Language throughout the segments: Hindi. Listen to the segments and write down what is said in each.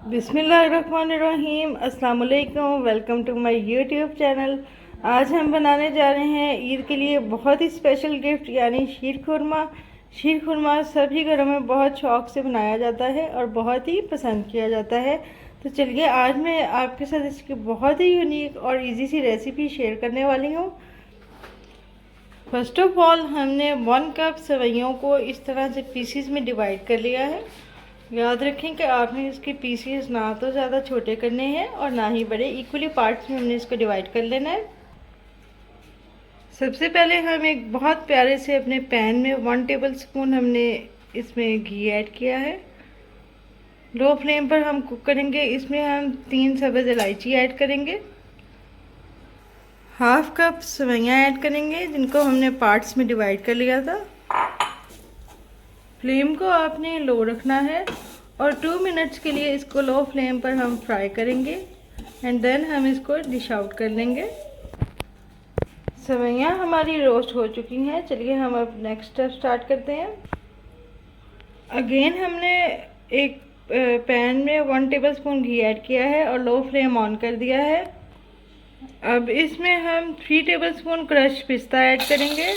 बिस्मिल्लाहिर्रहमानिर्रहीम। अस्सलाम वालेकुम। Welcome to my YouTube channel. आज हम बनाने जा रहे हैं ईद के लिए बहुत ही स्पेशल गिफ्ट यानी शीर खुरमा। शीर खुरमा सभी घरों में बहुत शौक़ से बनाया जाता है और बहुत ही पसंद किया जाता है। तो चलिए आज मैं आपके साथ इसकी बहुत ही यूनिक और इजी सी रेसिपी शेयर करने वाली हूँ। फर्स्ट ऑफ ऑल हमने 1 कप सेवइयों को इस तरह से पीसीज में डिवाइड कर लिया है। याद रखें कि आपने इसके पीसीस ना तो ज़्यादा छोटे करने हैं और ना ही बड़े, इक्वली पार्ट्स में हमने इसको डिवाइड कर लेना है। सबसे पहले हम एक बहुत प्यारे से अपने पैन में 1 टेबल स्पून हमने इसमें घी ऐड किया है। लो फ्लेम पर हम कुक करेंगे। इसमें हम 3 सब्ज़ इलायची ऐड करेंगे, हाफ कप सेवइयाँ ऐड करेंगे जिनको हमने पार्ट्स में डिवाइड कर लिया था। फ्लेम को आपने लो रखना है और 2 मिनट्स के लिए इसको लो फ्लेम पर हम फ्राई करेंगे एंड देन हम इसको डिश आउट कर लेंगे। सेवइयाँ हमारी रोस्ट हो चुकी हैं। चलिए हम अब नेक्स्ट स्टेप स्टार्ट करते हैं। अगेन हमने एक पैन में 1 टेबल स्पून घी ऐड किया है और लो फ्लेम ऑन कर दिया है। अब इसमें हम 3 टेबल स्पून क्रश पिस्ता ऐड करेंगे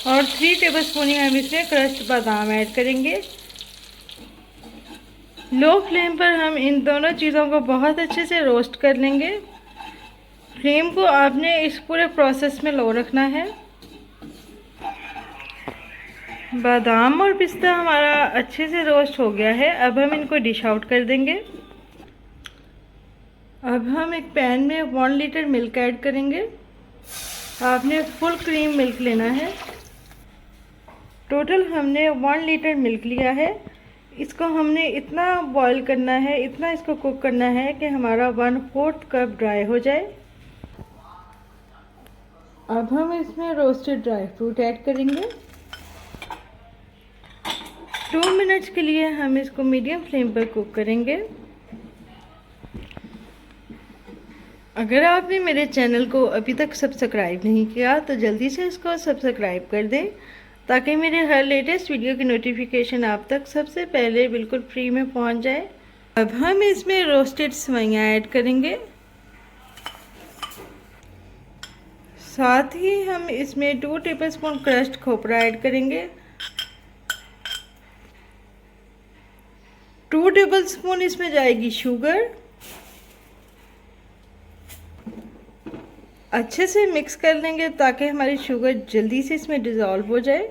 और 3 टेबलस्पून ही हम इसमें क्रश्ड बादाम ऐड करेंगे। लो फ्लेम पर हम इन दोनों चीज़ों को बहुत अच्छे से रोस्ट कर लेंगे। फ्लेम को आपने इस पूरे प्रोसेस में लो रखना है। बादाम और पिस्ता हमारा अच्छे से रोस्ट हो गया है। अब हम इनको डिश आउट कर देंगे। अब हम एक पैन में 1 लीटर मिल्क ऐड करेंगे। आपने फुल क्रीम मिल्क लेना है। टोटल हमने 1 लीटर मिल्क लिया है। इसको हमने इतना बॉईल करना है, इतना इसको कुक करना है कि हमारा 1/4 कप ड्राई हो जाए। अब हम इसमें रोस्टेड ड्राई फ्रूट ऐड करेंगे। 2 मिनट्स के लिए हम इसको मीडियम फ्लेम पर कुक करेंगे। अगर आपने मेरे चैनल को अभी तक सब्सक्राइब नहीं किया तो जल्दी से इसको सब्सक्राइब कर दें ताकि मेरे हर लेटेस्ट वीडियो की नोटिफिकेशन आप तक सबसे पहले बिल्कुल फ्री में पहुंच जाए। अब हम इसमें रोस्टेड सेवइयाँ ऐड करेंगे। साथ ही हम इसमें 2 टेबलस्पून क्रश्ड खोपरा ऐड करेंगे। 2 टेबलस्पून इसमें जाएगी शुगर। अच्छे से मिक्स कर लेंगे ताकि हमारी शुगर जल्दी से इसमें डिज़ोल्व हो जाए।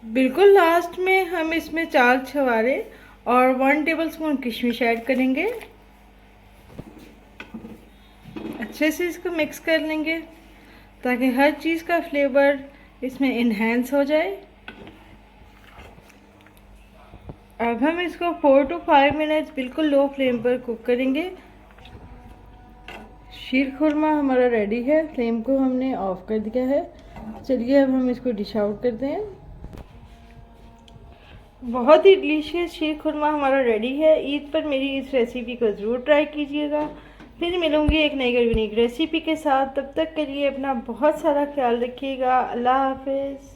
बिल्कुल लास्ट में हम इसमें 4 छुहारे और 1 टेबलस्पून किशमिश ऐड करेंगे। अच्छे से इसको मिक्स कर लेंगे ताकि हर चीज़ का फ्लेवर इसमें इन्हेंस हो जाए। अब हम इसको 4 to 5 मिनट्स बिल्कुल लो फ्लेम पर कुक करेंगे। शीर खुरमा हमारा रेडी है। फ्लेम को हमने ऑफ कर दिया है। चलिए अब हम इसको डिश आउट करते हैं। बहुत ही डिलीशियस शीर खुरमा हमारा रेडी है। ईद पर मेरी इस रेसिपी को ज़रूर ट्राई कीजिएगा। फिर मिलूंगी एक नई यूनिक रेसिपी के साथ। तब तक के लिए अपना बहुत सारा ख्याल रखिएगा। अल्लाह हाफिज़।